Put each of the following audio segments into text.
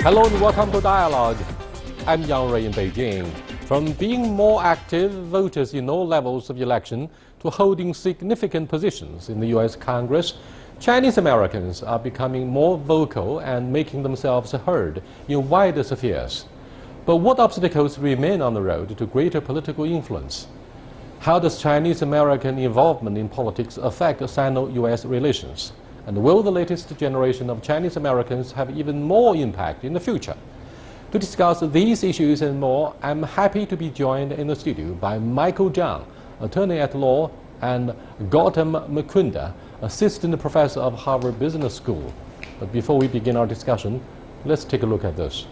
Hello and welcome to Dialogue. I'm Yang Rui in Beijing. From being more active voters in all levels of election to holding significant positions in the U.S. Congress, Chinese Americans are becoming more vocal and making themselves heard in wider spheres. But what obstacles remain on the road to greater political influence? How does Chinese American involvement in politics affect Sino-U.S. relations? And will the latest generation of Chinese Americans have even more impact in the future? To discuss these issues and more, I'm happy to be joined in the studio by Michael Zhang, attorney at law, and Gautam Mukunda, assistant professor of Harvard Business School. But before we begin our discussion, let's take a look at this.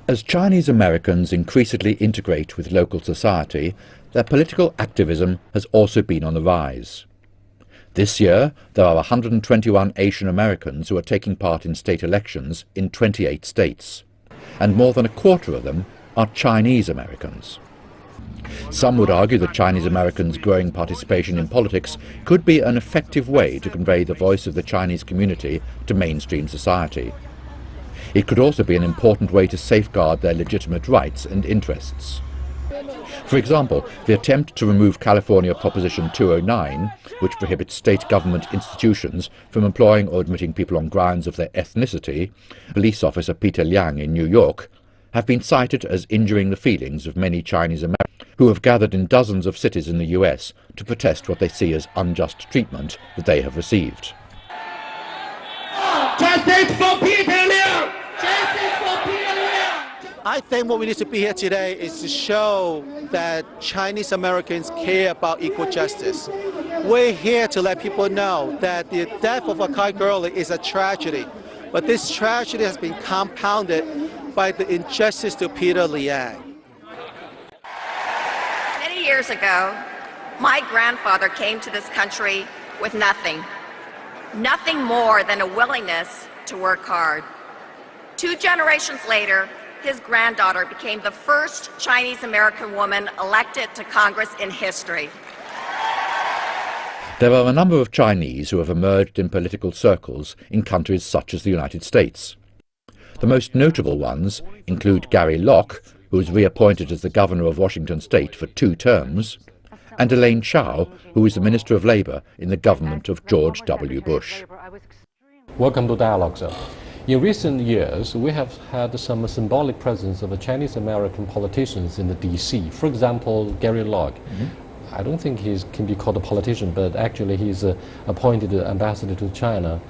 As Chinese Americans increasingly integrate with local society, their political activism has also been on the rise. This year, there are 121 Asian Americans who are taking part in state elections in 28 states, and more than a quarter of them are Chinese Americans. Some would argue that Chinese Americans' growing participation in politics could be an effective way to convey the voice of the Chinese community to mainstream society. It could also be an important way to safeguard their legitimate rights and interests. For example, the attempt to remove California Proposition 209, which prohibits state government institutions from employing or admitting people on grounds of their ethnicity, police officer Peter Liang in New York, have been cited as injuring the feelings of many Chinese Americans who have gathered in dozens of cities in the US to protest what they see as unjust treatment that they have received. Justice for Peter Liang! Justice for Peter Liang! I think what we need to be here today is to show that Chinese Americans care about equal justice. We're here to let people know that the death of Kai Girlie is a tragedy, but this tragedy has been compounded by the injustice to Peter Liang. Many years ago, my grandfather came to this country with nothing more than a willingness to work hard. 2 generations later, his granddaughter became the first Chinese American woman elected to Congress in history. There are a number of Chinese who have emerged in political circles in countries such as the United States. The most notable ones include Gary Locke, who was reappointed as the governor of Washington State for 2 terms, and Elaine Chao, who is the Minister of Labor in the government of George W. Bush. Welcome to Dialogue, sir. In recent years, we have had some symbolic presence of Chinese American politicians in the D.C. For example, Gary Locke. I don't think he can be called a politician, but actually he's appointed ambassador to China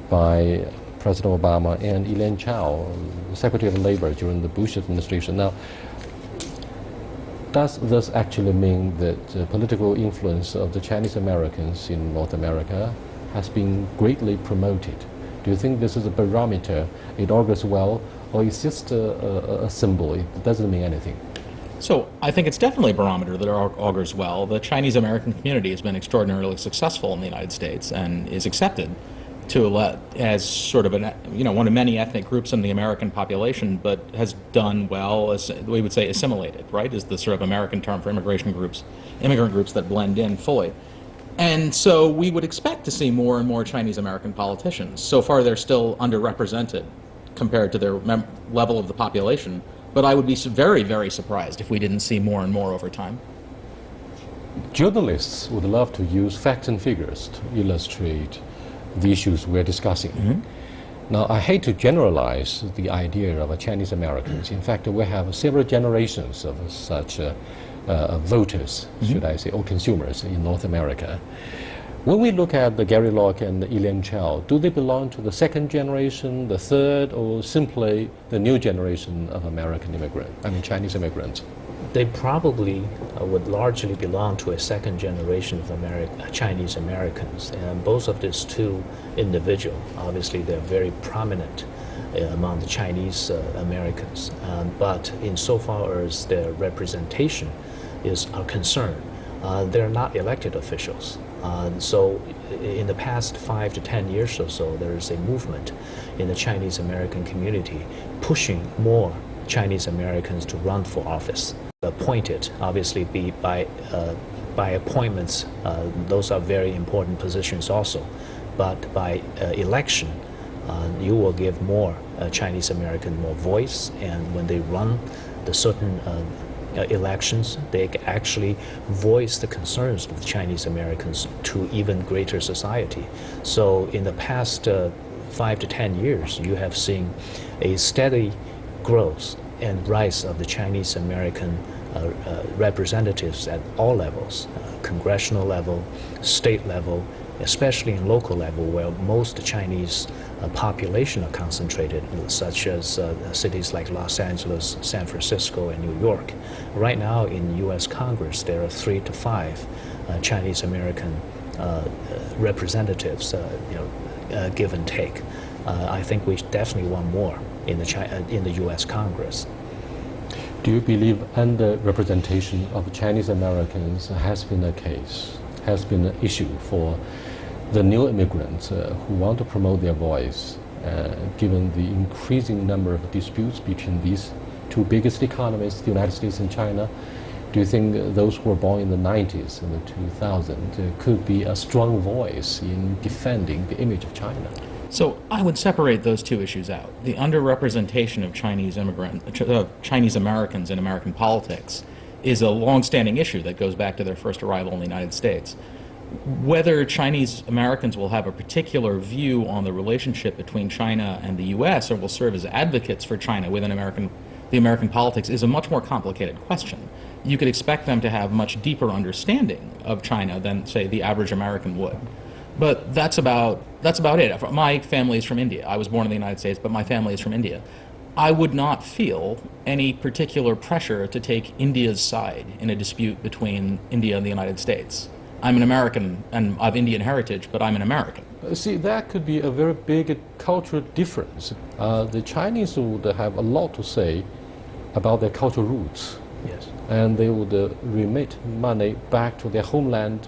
by President Obama, and Elaine Chao, Secretary of Labor during the Bush administration. Now, does this actually mean that political influence of the Chinese Americans in North America has been greatly promoted? Do you think this is a barometer? It augurs well, or it's just a symbol? It doesn't mean anything. So I think it's definitely a barometer that augurs well. The Chinese American community has been extraordinarily successful in the United States and is accepted as sort of one of many ethnic groups in the American population, but has done well, as we would say, assimilated, right, is the sort of American term for immigrant groups that blend in fully. And so we would expect to see more and more Chinese American politicians. So far they're still underrepresented compared to their level of the population, but I would be very, very surprised if we didn't see more and more over time. Journalists would love to use facts and figures to illustrate the issues we're discussing. Now, I hate to generalize the idea of Chinese Americans. In fact, we have several generations of such voters, should I say, or consumers in North America. When we look at the Gary Locke and Elaine Chao, do they belong to the 2nd generation, the 3rd, or simply the new generation of Chinese immigrants? They probably would largely belong to a 2nd generation of Chinese Americans, and both of these 2 individuals, obviously they're very prominent among the Chinese Americans, but insofar as their representation is concerned, they're not elected officials. So in the past 5 to 10 years or so, there is a movement in the Chinese American community pushing more Chinese Americans to run for office. Appointed, obviously, by appointments, those are very important positions also, but by election, you will give more Chinese American more voice, and when they run the certain elections, they actually voice the concerns of the Chinese Americans to even greater society. So in the past 5 to 10 years, you have seen a steady growth and rise of the Chinese American representatives at all levels, congressional level, state level, especially in local level where most Chinese population are concentrated, such as cities like Los Angeles, San Francisco, and New York. Right now in U.S. Congress, there are 3 to 5 Chinese American representatives, give and take. I think we definitely want more in the U.S. Congress. Do you believe underrepresentation of Chinese Americans has been a case, has been an issue for the new immigrants who want to promote their voice, given the increasing number of disputes between these two biggest economies, the United States and China? Do you think those who were born in the 90s and the 2000s could be a strong voice in defending the image of China? So I would separate those two issues out. The underrepresentation of Chinese Americans in American politics is a long-standing issue that goes back to their first arrival in the United States. Whether Chinese Americans will have a particular view on the relationship between China and the U.S. or will serve as advocates for China within the American politics is a much more complicated question. You could expect them to have much deeper understanding of China than, say, the average American would. But that's about it. My family is from India. I was born in the United States, but my family is from India. I would not feel any particular pressure to take India's side in a dispute between India and the United States. I'm an American and of Indian heritage, but I'm an American. See, that could be a very big cultural difference. The Chinese would have a lot to say about their cultural roots. Yes. And they would remit money back to their homeland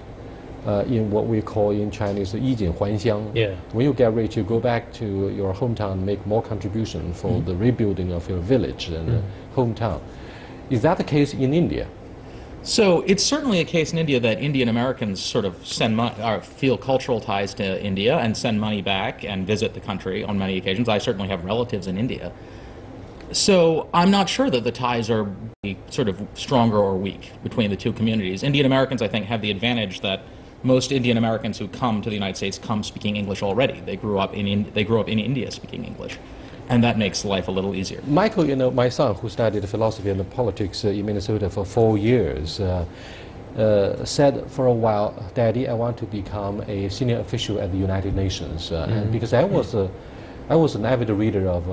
in what we call in Chinese 衣锦还乡. Yeah. When you get rich, you go back to your hometown, make more contribution for the rebuilding of your village and hometown. Is that the case in India? So it's certainly a case in India that Indian Americans sort of feel cultural ties to India and send money back and visit the country on many occasions. I certainly have relatives in India. So I'm not sure that the ties are sort of stronger or weak between the two communities. Indian Americans, I think, have the advantage that most Indian Americans who come to the United States come speaking English already. They grew up in India speaking English. And that makes life a little easier. Michael, my son, who studied philosophy and politics in Minnesota for 4 years, said for a while, Daddy, I want to become a senior official at the United Nations. And because I was an avid reader of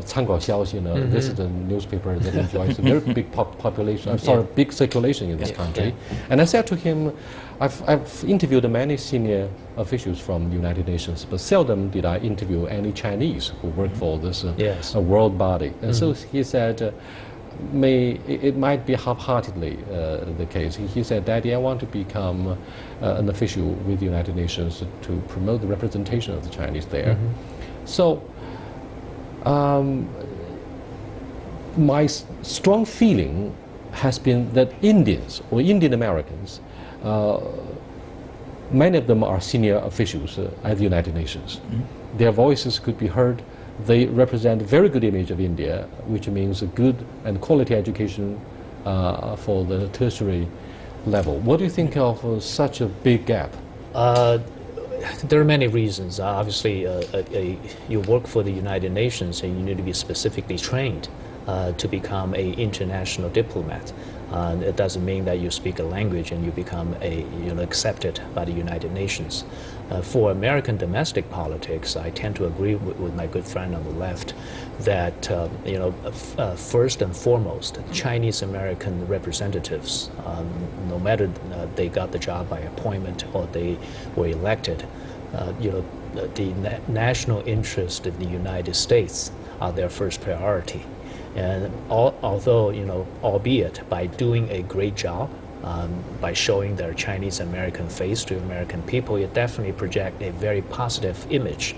参考消息, this is a newspaper that enjoys a very big population, big circulation in this country. And I said to him, I've interviewed many senior officials from the United Nations, but seldom did I interview any Chinese who work for this world body. And so he said, it might be half-heartedly the case. He said, Daddy, I want to become an official with the United Nations to promote the representation of the Chinese there. So my strong feeling has been that Indians or Indian Americans, many of them are senior officials at the United Nations. Their voices could be heard. They represent a very good image of India, which means a good and quality education for the tertiary level. What do you think of such a big gap? There are many reasons. Obviously, you work for the United Nations and you need to be specifically trained to become an international diplomat. It doesn't mean that you speak a language and you become accepted by the United Nations. For American domestic politics, I tend to agree with my good friend on the left that first and foremost, Chinese American representatives, no matter they got the job by appointment or they were elected, the national interest of the United States are their first priority. And although, albeit by doing a great job, by showing their Chinese American face to American people, it definitely projects a very positive image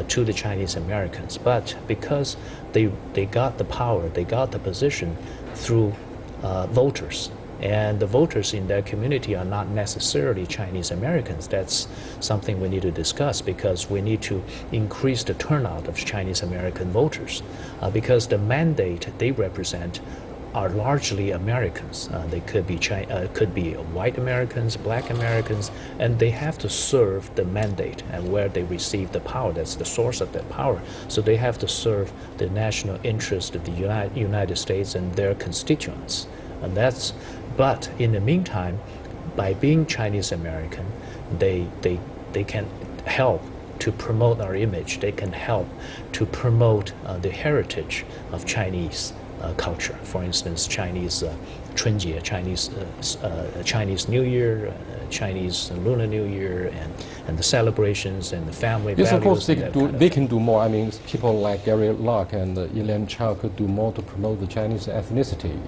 to the Chinese Americans. But because they got the power, they got the position through voters, And the voters in that community are not necessarily Chinese Americans. That's something we need to discuss, because we need to increase the turnout of Chinese American voters, because the mandate they represent are largely Americans. They could be white Americans, black Americans, and they have to serve the mandate and where they receive the power. That's the source of that power. So they have to serve the national interest of the United States and their constituents. And but in the meantime, by being Chinese American, they can help to promote our image. They can help to promote the heritage of Chinese culture. For instance, Chinese Chunjie, Chinese New Year, Chinese Lunar New Year, and the celebrations and the family yes, values. Of course, they can do more. I mean, people like Gary Locke and Elaine Chao could do more to promote the Chinese ethnicity.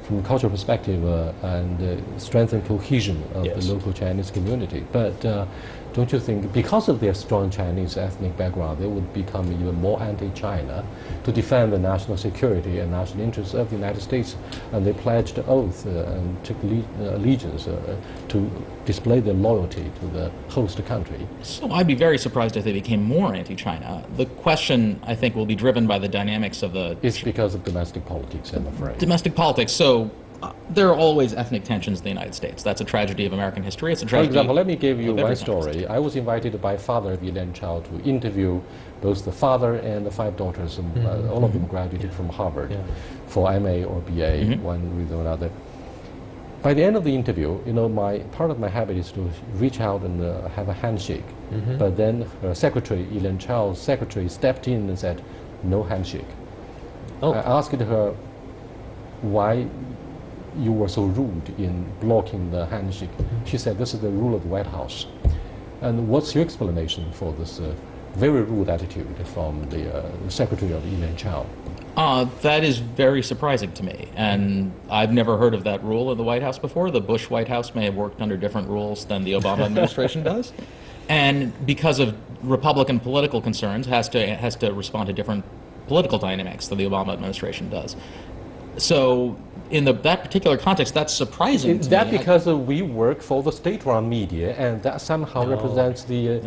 From a cultural perspective and strengthen cohesion of the local Chinese community. But don't you think, because of their strong Chinese ethnic background, they would become even more anti-China to defend the national security and national interests of the United States? And they pledged oath and took allegiance to display their loyalty to the host country. So I'd be very surprised if they became more anti-China. The question, I think, will be driven by the dynamics of the... It's because of domestic politics, I'm afraid. Domestic politics. So there are always ethnic tensions in the United States. That's a tragedy of American history. It's a tragedy. For example, let me give you one story. I was invited by father of Elaine Chao to interview both the father and the 5 daughters. All of them graduated from Harvard for MA or BA, one reason or another. By the end of the interview, you know, part of my habit is to reach out and have a handshake. But then her secretary, Elaine Chao's secretary, stepped in and said, no handshake. I asked her why you were so rude in blocking the handshake. She said, this is the rule of the White House. And what's your explanation for this very rude attitude from the secretary of Elaine Chao? That is very surprising to me, and I've never heard of that rule in the White House before. The Bush White House may have worked under different rules than the Obama administration does, and because of Republican political concerns, has to respond to different political dynamics than the Obama administration does. So in that particular context, that's surprising to me. Is that because we work for the state-run media, and that somehow represents the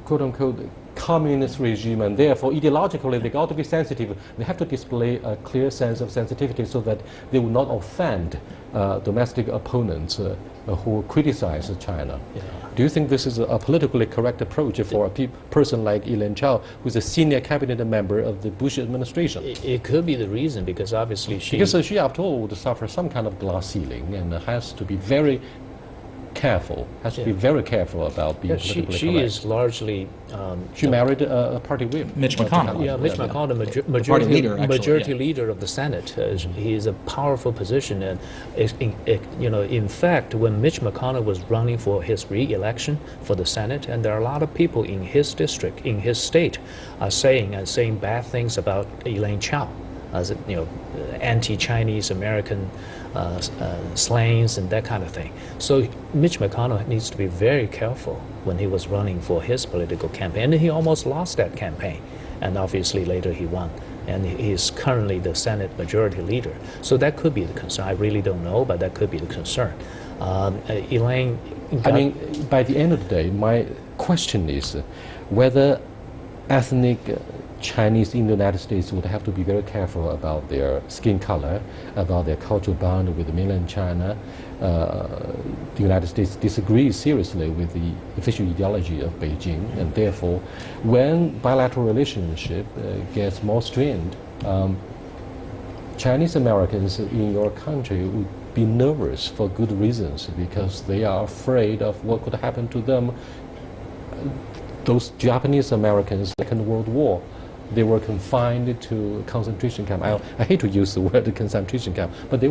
quote-unquote communist regime, and therefore ideologically they got to be sensitive. They have to display a clear sense of sensitivity so that they will not offend domestic opponents who criticize China. Do you think this is a politically correct approach for a person like Elaine Chao, who's a senior cabinet member of the Bush administration? It could be the reason, because obviously she, after all, would suffer some kind of glass ceiling and has to be very careful, be very careful about being politically correct. She is largely... she married a party whip. Mitch McConnell. Yeah, Mitch McConnell, the majority leader of the Senate. He is a powerful position, and in fact, when Mitch McConnell was running for his re-election for the Senate, and there are a lot of people in his district, in his state, saying bad things about Elaine Chao, as anti-Chinese American slangs and that kind of thing. So Mitch McConnell needs to be very careful when he was running for his political campaign. And he almost lost that campaign. And obviously later he won. And he is currently the Senate majority leader. So that could be the concern. I really don't know, but that could be the concern. Elaine... I mean, by the end of the day, my question is whether ethnic Chinese in the United States would have to be very careful about their skin color, about their cultural bond with mainland China. The United States disagrees seriously with the official ideology of Beijing, and therefore, when bilateral relationship gets more strained, Chinese Americans in your country would be nervous for good reasons, because they are afraid of what could happen to them. Those Japanese Americans, Second World War, they were confined to concentration camp. I hate to use the word concentration camp, but they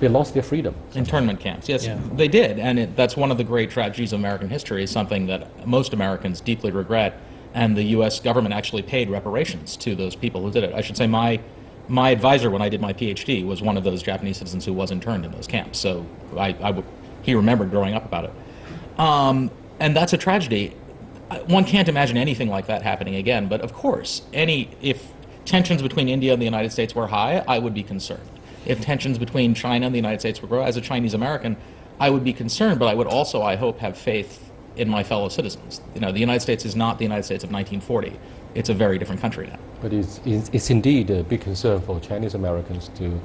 lost their freedom. Internment camps, yes, they did, and that's one of the great tragedies of American history, something that most Americans deeply regret, and the U.S. government actually paid reparations to those people who did it. I should say my advisor when I did my PhD was one of those Japanese citizens who was interned in those camps, so he remembered growing up about it. And that's a tragedy. One can't imagine anything like that happening again, but of course, if tensions between India and the United States were high, I would be concerned. if tensions between China and the United States would grow. As a Chinese American, I would be concerned, but I would also, I hope, have faith in my fellow citizens. You know, the United States is not the United States of 1940. It's a very different country now. But it's indeed a big concern for Chinese Americans to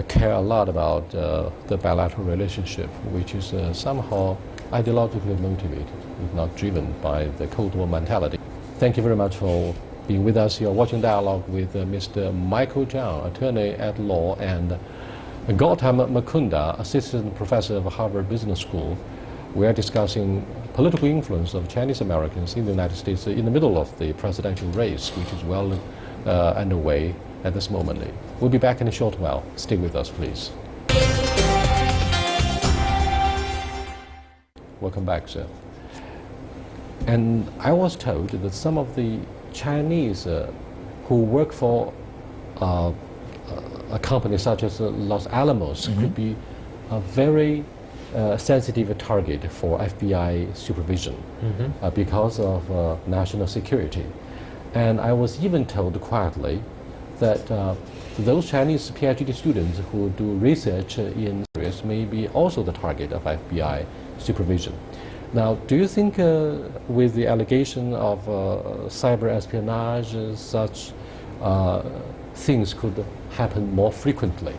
care a lot about the bilateral relationship, which is somehow ideologically motivated, if not driven by the Cold War mentality. Thank you very much for being with us. You're watching Dialogue with Mr. Michael Zhang, attorney at law, and Gautam Mukunda, assistant professor of Harvard Business School. We are discussing political influence of Chinese Americans in the United States in the middle of the presidential race, which is well underway at this moment. We'll be back in a short while. Stay with us, please. Welcome back, sir. And I was told that some of the Chinese who work for a company such as Los Alamos could be a very sensitive target for FBI supervision because of national security. And I was even told quietly that those Chinese PhD students who do research in areas may be also the target of FBI supervision. Now, do you think with the allegation of cyber espionage, such things could happen more frequently?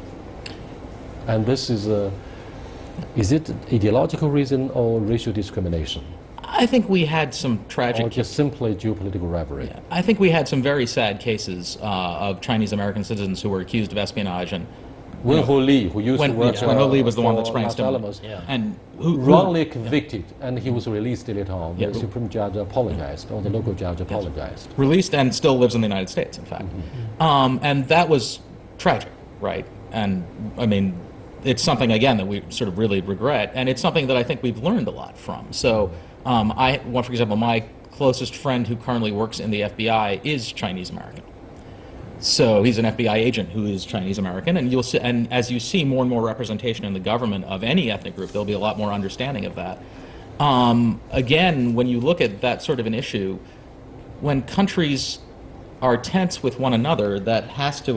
And this is it ideological reason or racial discrimination? I think we had some tragic... Or just simply geopolitical rivalry? Yeah, I think we had some very sad cases of Chinese American citizens who were accused of espionage, and Wen-Ho Lee, who used to work Wen-Ho Lee was the one that sprang Los Alamos, and wrongly convicted, and he was released later on. The Supreme Judge apologized, or the local judge apologized. Released and still lives in the United States, in fact. And that was tragic, right? And I mean, it's something, again, that we sort of really regret, and it's something that I think we've learned a lot from. So, for example, my closest friend who currently works in the FBI is Chinese American. So he's an FBI agent who is Chinese American, and you'll see, and as you see more and more representation in the government of any ethnic group, there'll be a lot more understanding of that. Again, when you look at that sort of an issue, when countries are tense with one another, that has to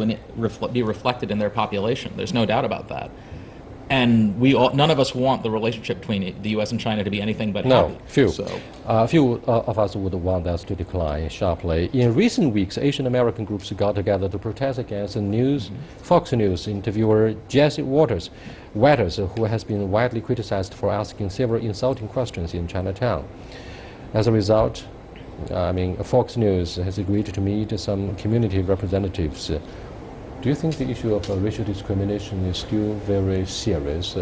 be reflected in their population. There's no doubt about that. And none of us want the relationship between the U.S. and China to be anything but happy. Few. So. Few of us would want us to decline sharply. In recent weeks, Asian American groups got together to protest against Fox News interviewer Jesse Waters, who has been widely criticized for asking several insulting questions in Chinatown. As a result, Fox News has agreed to meet some community representatives. Do you think the issue of racial discrimination is still very serious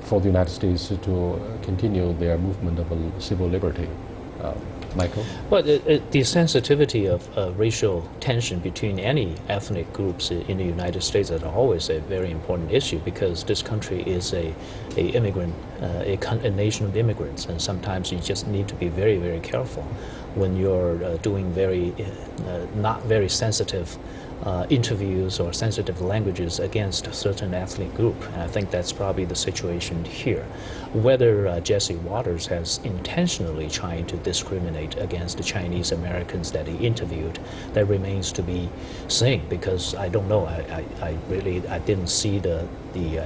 for the United States to continue their movement of civil liberty? Michael? Well, the sensitivity of racial tension between any ethnic groups in the United States is always a very important issue, because this country is a nation of immigrants, and sometimes you just need to be very, very careful when you're doing not very sensitive interviews or sensitive languages against a certain ethnic group. And I think that's probably the situation here. Whether Jesse Waters has intentionally trying to discriminate against the Chinese Americans that he interviewed, that remains to be seen, because I don't know. I didn't see the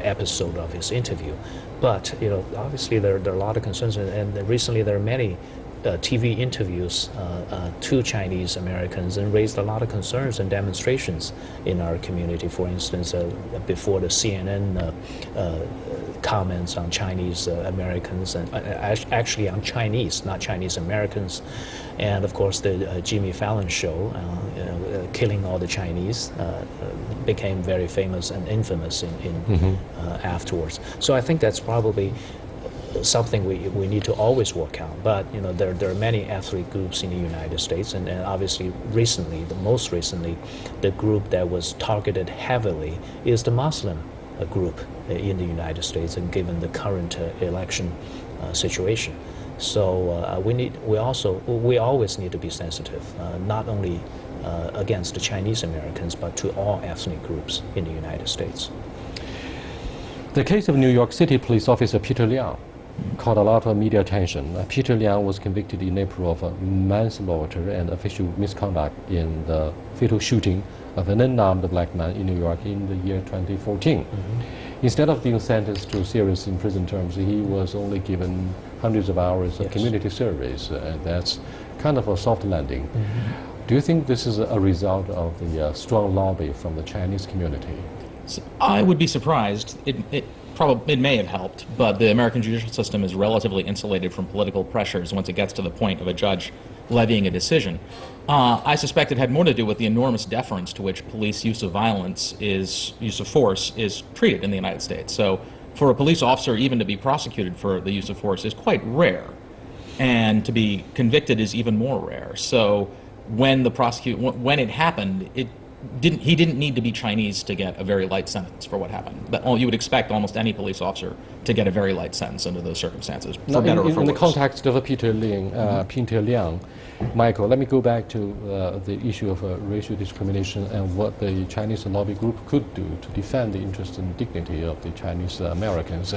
episode of his interview, but obviously there are a lot of concerns, and recently there are many TV interviews to Chinese Americans, and raised a lot of concerns and demonstrations in our community. For instance, before the CNN comments on Chinese Americans, and actually on Chinese, not Chinese Americans, and of course the Jimmy Fallon show, killing all the Chinese, became very famous and infamous afterwards. So I think that's probably something we need to always work out. But there are many ethnic groups in the United States, and obviously most recently, the group that was targeted heavily is the Muslim group in the United States, and given the current election situation. So we always need to be sensitive, not only against the Chinese Americans, but to all ethnic groups in the United States. The case of New York City police officer Peter Liang caught a lot of media attention. Peter Liang was convicted in April of manslaughter and official misconduct in the fatal shooting of an unarmed black man in New York in the year 2014. Instead of being sentenced to serious imprisonment terms, he was only given hundreds of hours of community service. That's kind of a soft landing. Do you think this is a result of the strong lobby from the Chinese community? I would be surprised. It may have helped, but the American judicial system is relatively insulated from political pressures once it gets to the point of a judge levying a decision. I suspect it had more to do with the enormous deference to which police use of force is treated in the United States. So for a police officer even to be prosecuted for the use of force is quite rare, and to be convicted is even more rare. So when it happened, he didn't need to be Chinese to get a very light sentence for what happened. You would expect almost any police officer to get a very light sentence under those circumstances, for better or for worse. In the context of Peter Liang, Michael, let me go back to the issue of racial discrimination and what the Chinese lobby group could do to defend the interest and dignity of the Chinese Americans.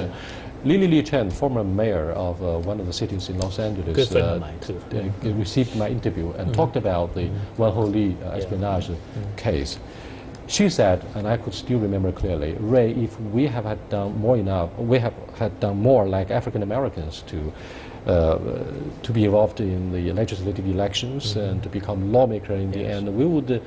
Lily Li Chen, former mayor of one of the cities in Los Angeles, good friend of mine too. Received my interview and talked about the Wan Hou-li espionage case. She said, and I could still remember clearly, Ray, if we have had done more like African Americans to be involved in the legislative elections and to become lawmaker in the end, we would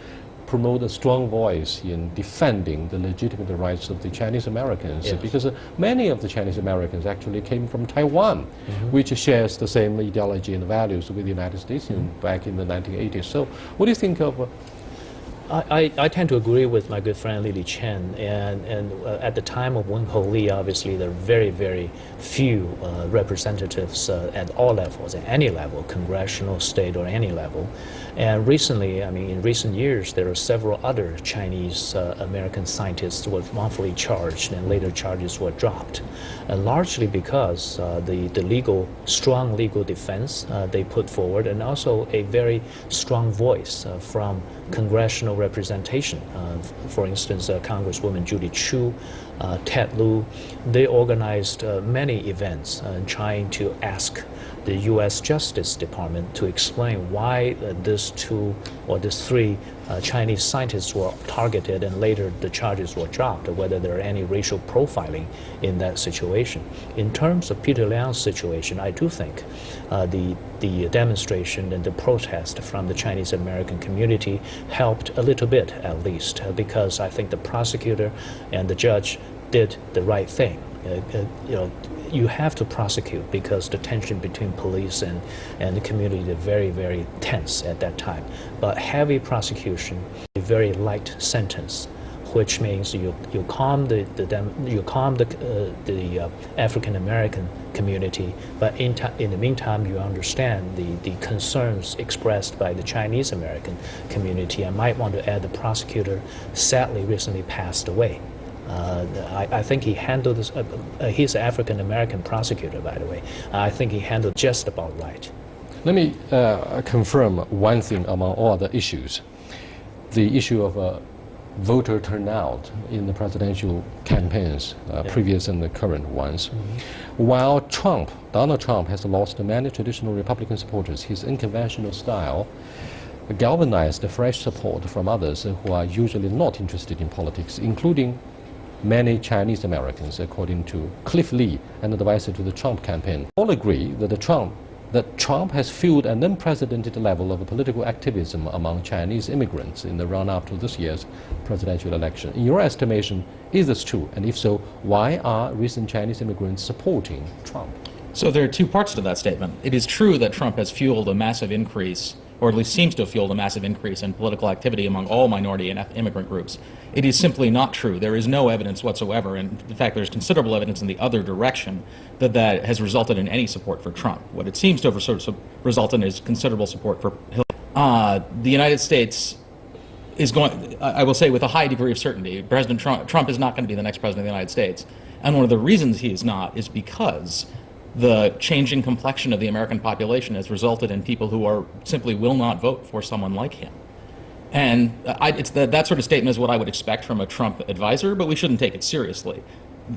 promote a strong voice in defending the legitimate rights of the Chinese Americans, because many of the Chinese Americans actually came from Taiwan, which shares the same ideology and values with the United States back in the 1980s. So what do you think of I tend to agree with my good friend Lily Chen, and at the time of Wen Hou-li, obviously there are very, very few representatives at all levels, at any level, congressional, state, or any level. And recently, I mean, in recent years, there are several other Chinese American scientists who were wrongfully charged, and later charges were dropped, largely because the strong legal defense they put forward, and also a very strong voice from congressional representation. For instance, Congresswoman Judy Chu, Ted Lieu, they organized many events trying to ask the U.S. Justice Department to explain why these three Chinese scientists were targeted and later the charges were dropped, whether there are any racial profiling in that situation. In terms of Peter Liang's situation, I do think the demonstration and the protest from the Chinese American community helped a little bit, at least, because I think the prosecutor and the judge did the right thing. You have to prosecute because the tension between police and the community is very, very tense at that time. But heavy prosecution, a very light sentence, which means you calm the African American community, but in the meantime you understand the concerns expressed by the Chinese American community. I might want to add the prosecutor sadly recently passed away. I think he handled this, he's an African-American prosecutor, by the way. I think he handled just about right. Let me confirm one thing among all the issues. The issue of voter turnout in the presidential campaigns, previous and the current ones. While Donald Trump has lost many traditional Republican supporters, his unconventional style galvanized fresh support from others who are usually not interested in politics, including many Chinese Americans, according to Cliff Lee, an advisor to the Trump campaign. All agree that Trump has fueled an unprecedented level of political activism among Chinese immigrants in the run-up to this year's presidential election. In your estimation, is this true? And if so, why are recent Chinese immigrants supporting Trump? So there are two parts to that statement. It is true that Trump has fueled a massive increase, or at least seems to have fueled a massive increase in political activity among all minority and immigrant groups. It is simply not true. There is no evidence whatsoever, and in fact there's considerable evidence in the other direction that has resulted in any support for Trump. What it seems to have resulted in is considerable support for Hillary. The United States is going, I will say with a high degree of certainty, President Trump is not going to be the next president of the United States. And one of the reasons he is not is because the changing complexion of the American population has resulted in people who simply will not vote for someone like him. And that sort of statement is what I would expect from a Trump advisor, but we shouldn't take it seriously.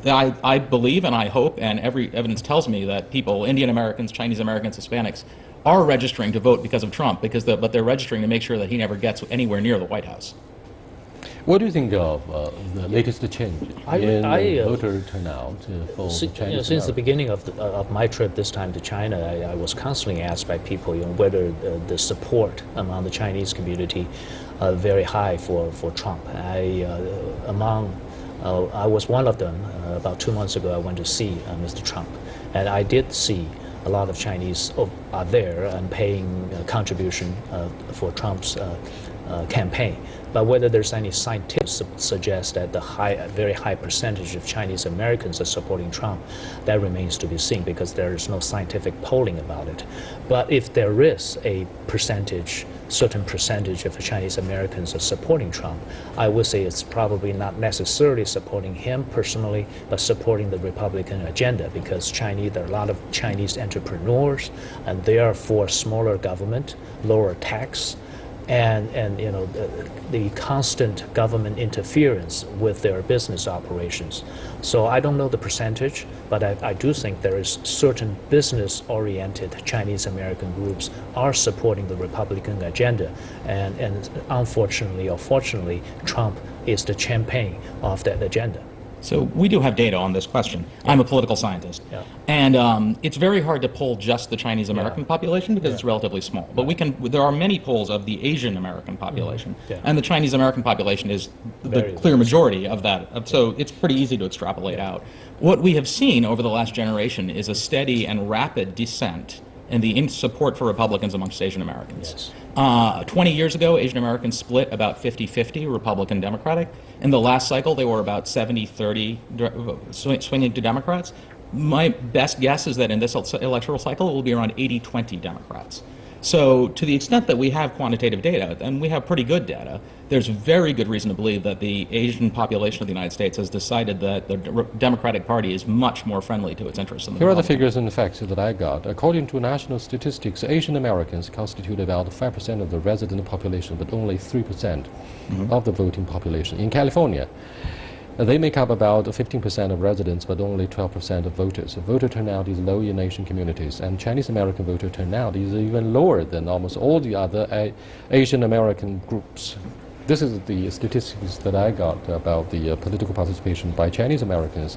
I believe and I hope, and every evidence tells me that people, Indian Americans, Chinese Americans, Hispanics, are registering to vote because of Trump, but they're registering to make sure that he never gets anywhere near the White House. What do you think of the latest change in voter turnout for Chinese? Since the beginning of my trip this time to China, I was constantly asked by people, whether the support among the Chinese community very high for Trump. I was one of them. About 2 months ago, I went to see Mr. Trump, and I did see a lot of Chinese are there and paying contribution for Trump's campaign. But whether there's any scientific suggest that a very high percentage of Chinese Americans are supporting Trump, that remains to be seen because there is no scientific polling about it. But if there is a certain percentage of Chinese Americans are supporting Trump, I would say it's probably not necessarily supporting him personally, but supporting the Republican agenda, because there are a lot of Chinese entrepreneurs, and they are for smaller government, lower tax, and the constant government interference with their business operations. So I don't know the percentage, but I do think there is certain business-oriented Chinese American groups are supporting the Republican agenda, and unfortunately or fortunately, Trump is the champion of that agenda. So we do have data on this question. I'm a political scientist, and it's very hard to poll just the Chinese American population because it's relatively small. But there are many polls of the Asian American population, and the Chinese American population is the clear majority of that. So it's pretty easy to extrapolate out. What we have seen over the last generation is a steady and rapid descent in the support for Republicans amongst Asian Americans. 20 years ago, Asian Americans split about 50-50 Republican Democratic. In the last cycle, they were about 70-30 swinging to Democrats. My best guess is that in this electoral cycle, it will be around 80-20 Democrats. So to the extent that we have quantitative data, and we have pretty good data, there's very good reason to believe that the Asian population of the United States has decided that the Democratic Party is much more friendly to its interests than the Here are the figures and the facts that I got. According to national statistics, Asian Americans constitute about 5% of the resident population, but only 3% of the voting population. In California, they make up about 15% of residents, but only 12% of voters. Voter turnout is low in Asian communities, and Chinese American voter turnout is even lower than almost all the other Asian American groups. This is the statistics that I got about the political participation by Chinese Americans.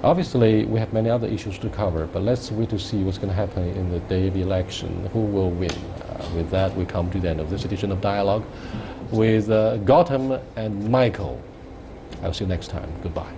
Obviously, we have many other issues to cover, but let's wait to see what's going to happen in the day of the election, who will win. With that, we come to the end of this edition of Dialogue with Gautam and Michael. I'll see you next time. Goodbye.